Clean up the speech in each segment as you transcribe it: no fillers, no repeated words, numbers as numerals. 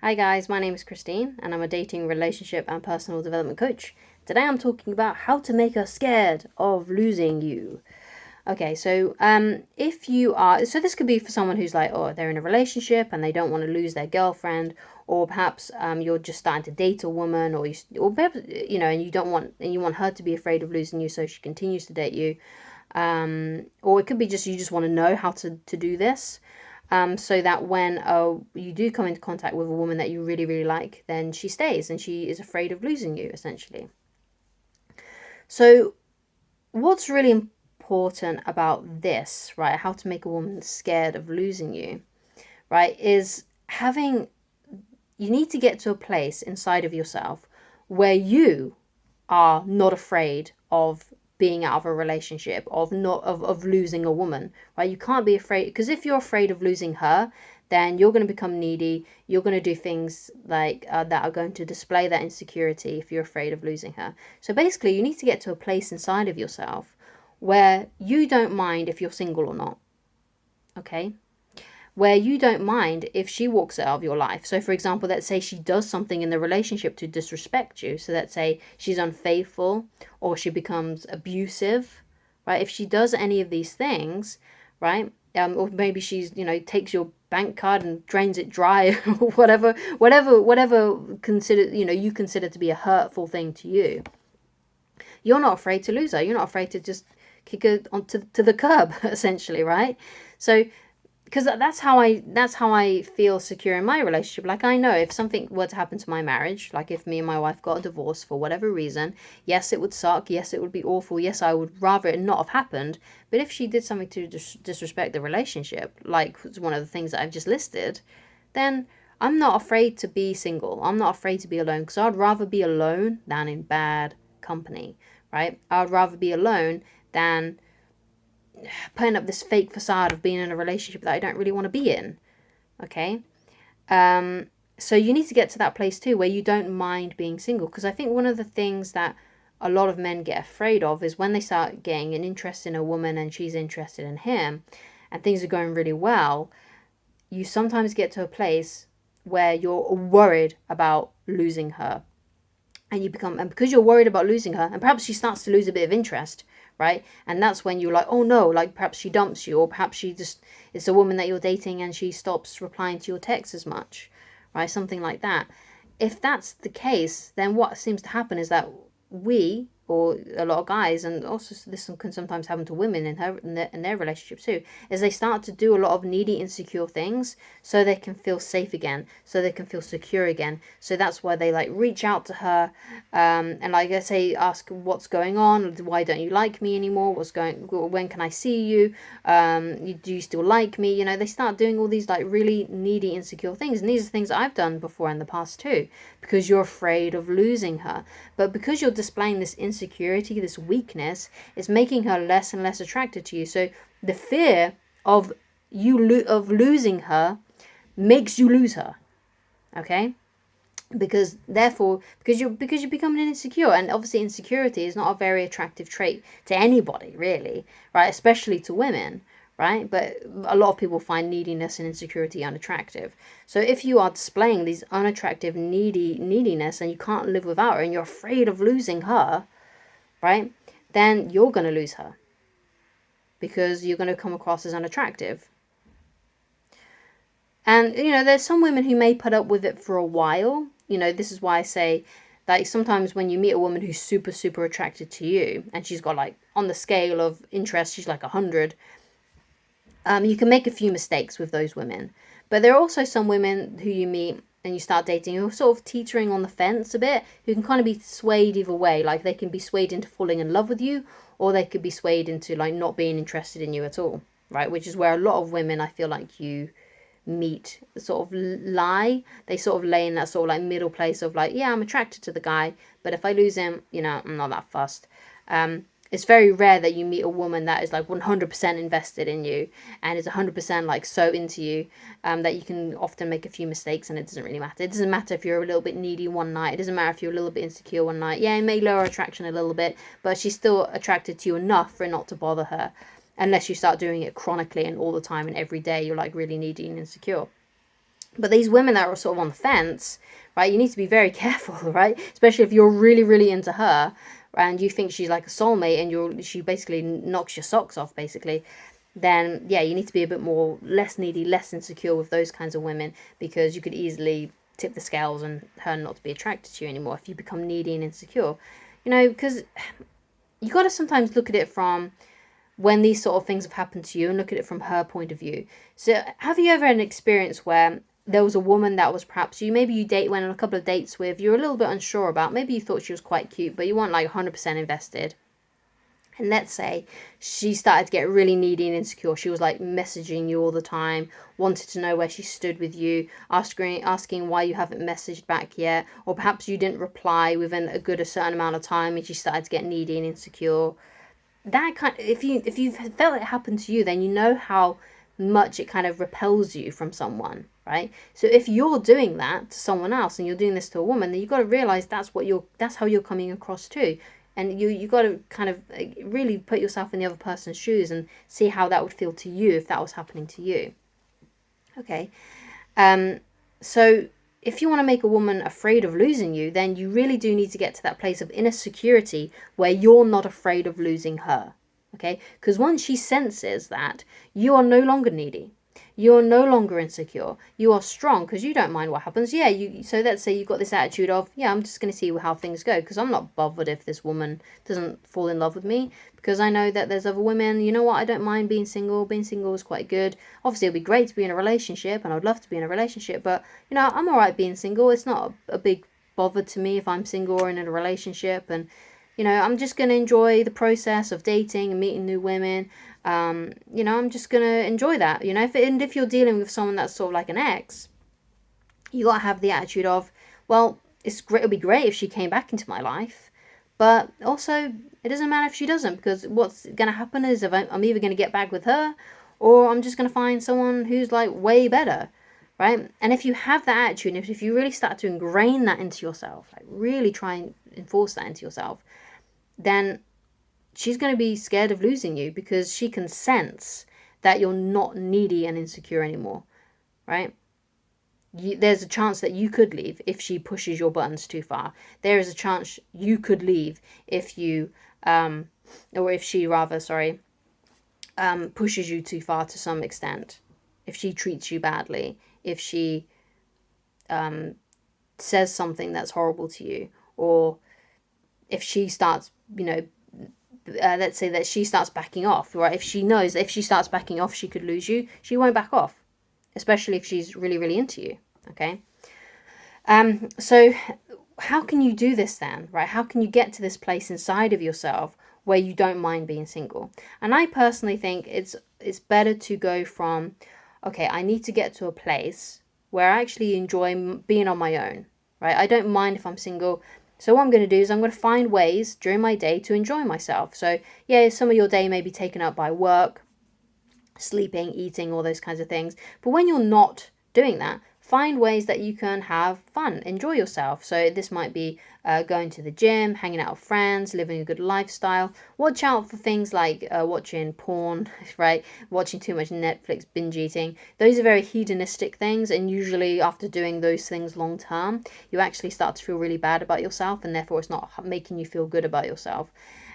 Hi guys, my name is Christine and I'm a dating, relationship and personal development coach. Today I'm talking about how to make her scared of losing you. Okay, so if you are, so this could be for someone who's like, oh, they're in a relationship and they don't want to lose their girlfriend, or perhaps you're just starting to date a woman, or perhaps, and you don't want, and you want her to be afraid of losing you, so she continues to date you. Or it could be just you just want to know how to do this. So that when you do come into contact with a woman that you really, really like, then she stays and she is afraid of losing you, essentially. So, what's really important about this, right? How to make a woman scared of losing you, right? Is you need to get to a place inside of yourself where you are not afraid of being out of a relationship, of losing a woman, right? You can't be afraid, because if you're afraid of losing her, then you're going to become needy. You're going to do things like that are going to display that insecurity if you're afraid of losing her. So basically, you need to get to a place inside of yourself where you don't mind if you're single or not. Okay? Where you don't mind if she walks out of your life. So, for example, let's say she does something in the relationship to disrespect you. So, let's say she's unfaithful or she becomes abusive, right? If she does any of these things, right? Or maybe she's, takes your bank card and drains it dry, or whatever you consider to be a hurtful thing to you. You're not afraid to lose her. You're not afraid to just kick her onto to the curb, essentially, right? So because that's how I feel secure in my relationship. Like, I know if something were to happen to my marriage, like if me and my wife got a divorce for whatever reason, yes, it would suck, yes, it would be awful, yes, I would rather it not have happened. But if she did something to disrespect the relationship, like one of the things that I've just listed, then I'm not afraid to be single. I'm not afraid to be alone, because I'd rather be alone than in bad company, right? I'd rather be alone than putting up this fake facade of being in a relationship that I don't really want to be in. Okay? So you need to get to that place too where you don't mind being single. Because I think one of the things that a lot of men get afraid of is when they start getting an interest in a woman and she's interested in him and things are going really well, you sometimes get to a place where you're worried about losing her. And because you're worried about losing her, and perhaps she starts to lose a bit of interest, right? And that's when you're like, oh no, like perhaps she dumps you, or perhaps it's a woman that you're dating and she stops replying to your texts as much, right? Something like that. If that's the case, then what seems to happen is that we, or a lot of guys, and also this can sometimes happen to women in their relationships too, is they start to do a lot of needy, insecure things so they can feel safe again, so they can feel secure again. So that's why they like reach out to her, and like I say, ask what's going on, why don't you like me anymore, when can I see you, do you still like me? They start doing all these like really needy, insecure things, and these are things I've done before in the past too, because you're afraid of losing her. But because you're displaying this insecurity, this weakness, is making her less and less attracted to you. So the fear of of losing her makes you lose her. Okay? Because you're becoming insecure, and obviously insecurity is not a very attractive trait to anybody, really, right? Especially to women, right? But a lot of people find neediness and insecurity unattractive. So if you are displaying these unattractive neediness and you can't live without her and you're afraid of losing her, right, then you're going to lose her because you're going to come across as unattractive. And there's some women who may put up with it for a while. This is why I say that sometimes when you meet a woman who's super, super attracted to you, and she's got like, on the scale of interest, she's like 100, you can make a few mistakes with those women. But there are also some women who you meet and you start dating who are sort of teetering on the fence a bit, who can kind of be swayed either way. Like they can be swayed into falling in love with you, or they could be swayed into like not being interested in you at all, right? Which is where a lot of women, I feel like, you meet sort of lie. They sort of lay in that sort of like middle place of like, yeah, I'm attracted to the guy, but if I lose him, I'm not that fussed. It's very rare that you meet a woman that is like 100% invested in you and is 100% like so into you, that you can often make a few mistakes and it doesn't really matter. It doesn't matter if you're a little bit needy one night. It doesn't matter if you're a little bit insecure one night. Yeah, it may lower attraction a little bit, but she's still attracted to you enough for it not to bother her, unless you start doing it chronically and all the time and every day you're like really needy and insecure. But these women that are sort of on the fence, right, you need to be very careful, right? Especially if you're really, really into her and you think she's like a soulmate and she basically knocks your socks off, basically. Then, yeah, you need to be a bit more, less needy, less insecure with those kinds of women, because you could easily tip the scales and her not to be attracted to you anymore if you become needy and insecure. Because you got to sometimes look at it from when these sort of things have happened to you and look at it from her point of view. So have you ever had an experience where there was a woman that was perhaps maybe you went on a couple of dates with, you're a little bit unsure about, maybe you thought she was quite cute, but you weren't like 100% invested. And let's say she started to get really needy and insecure. She was like messaging you all the time, wanted to know where she stood with you, asking why you haven't messaged back yet, or perhaps you didn't reply within a certain amount of time, and she started to get needy and insecure. That kind of, if you've felt it happen to you, then you know how much it kind of repels you from someone, right? So if you're doing that to someone else and you're doing this to a woman, then you've got to realize that's how you're coming across too. And you got to kind of really put yourself in the other person's shoes and see how that would feel to you if that was happening to you. Okay. So if you want to make a woman afraid of losing you, then you really do need to get to that place of inner security where you're not afraid of losing her. Okay? Because once she senses that, you are no longer needy. You're no longer insecure. You are strong because you don't mind what happens. Yeah, so let's say you've got this attitude of, yeah, I'm just going to see how things go because I'm not bothered if this woman doesn't fall in love with me, because I know that there's other women. You know what? I don't mind being single. Being single is quite good. Obviously, it'd be great to be in a relationship, and I'd love to be in a relationship, but, I'm all right being single. It's not a big bother to me if I'm single or in a relationship, and I'm just going to enjoy the process of dating and meeting new women. I'm just going to enjoy that. If you're dealing with someone that's sort of like an ex, you got to have the attitude of, well, it'll be great if she came back into my life, but also it doesn't matter if she doesn't, because what's going to happen is if I'm either going to get back with her or I'm just going to find someone who's like way better. Right? And if you have that attitude, and if you really start to ingrain that into yourself, like really try and enforce that into yourself, then she's going to be scared of losing you because she can sense that you're not needy and insecure anymore, right? There's a chance that you could leave if she pushes your buttons too far. There is a chance you could leave if you, or if she rather, pushes you too far to some extent. If she treats you badly, if she says something that's horrible to you, or if she starts, let's say that she starts backing off, right? If she knows that if she starts backing off, she could lose you, she won't back off, especially if she's really, really into you, okay? So how can you do this then, right? How can you get to this place inside of yourself where you don't mind being single? And I personally think it's better to go from, okay, I need to get to a place where I actually enjoy being on my own, right? I don't mind if I'm single. So what I'm going to do is I'm going to find ways during my day to enjoy myself. So yeah, some of your day may be taken up by work, sleeping, eating, all those kinds of things. But when you're not doing that, find ways that you can have fun, enjoy yourself. So this might be going to the gym, hanging out with friends, living a good lifestyle. Watch out for things like watching porn, right? Watching too much Netflix, binge eating. Those are very hedonistic things, and usually after doing those things long term, you actually start to feel really bad about yourself, and therefore it's not making you feel good about yourself.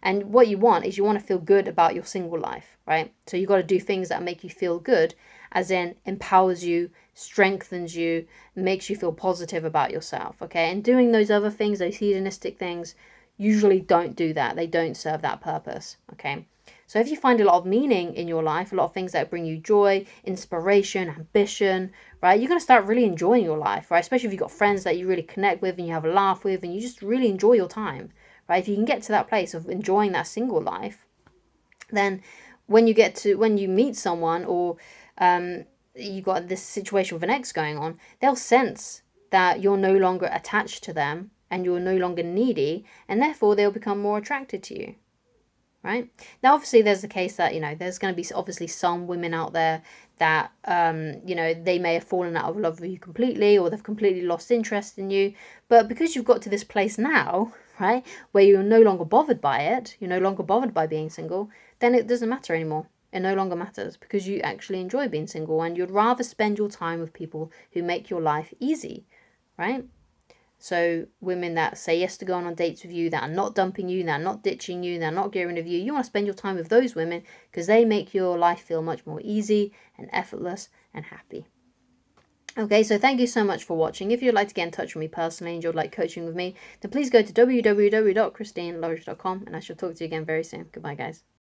And what you want is you want to feel good about your single life, right? So you've got to do things that make you feel good, as in empowers you, strengthens you, makes you feel positive about yourself, okay? And doing those other things, those hedonistic things, usually don't do that. They don't serve that purpose, okay? So if you find a lot of meaning in your life, a lot of things that bring you joy, inspiration, ambition, right? You're going to start really enjoying your life, right? Especially if you've got friends that you really connect with and you have a laugh with and you just really enjoy your time, right? If you can get to that place of enjoying that single life, then when you meet someone, or you've got this situation with an ex going on, they'll sense that you're no longer attached to them and you're no longer needy, and therefore they'll become more attracted to you, right? Now, obviously, there's the case that, there's going to be obviously some women out there that, they may have fallen out of love with you completely, or they've completely lost interest in you. But because you've got to this place now, right, where you're no longer bothered by it, you're no longer bothered by being single, then it doesn't matter anymore. It no longer matters because you actually enjoy being single and you'd rather spend your time with people who make your life easy, right? So women that say yes to going on dates with you, that are not dumping you, that are not ditching you, that are not getting rid of you, you want to spend your time with those women because they make your life feel much more easy and effortless and happy. Okay, so thank you so much for watching. If you'd like to get in touch with me personally and you'd like coaching with me, then please go to www.christinelodge.com and I shall talk to you again very soon. Goodbye, guys.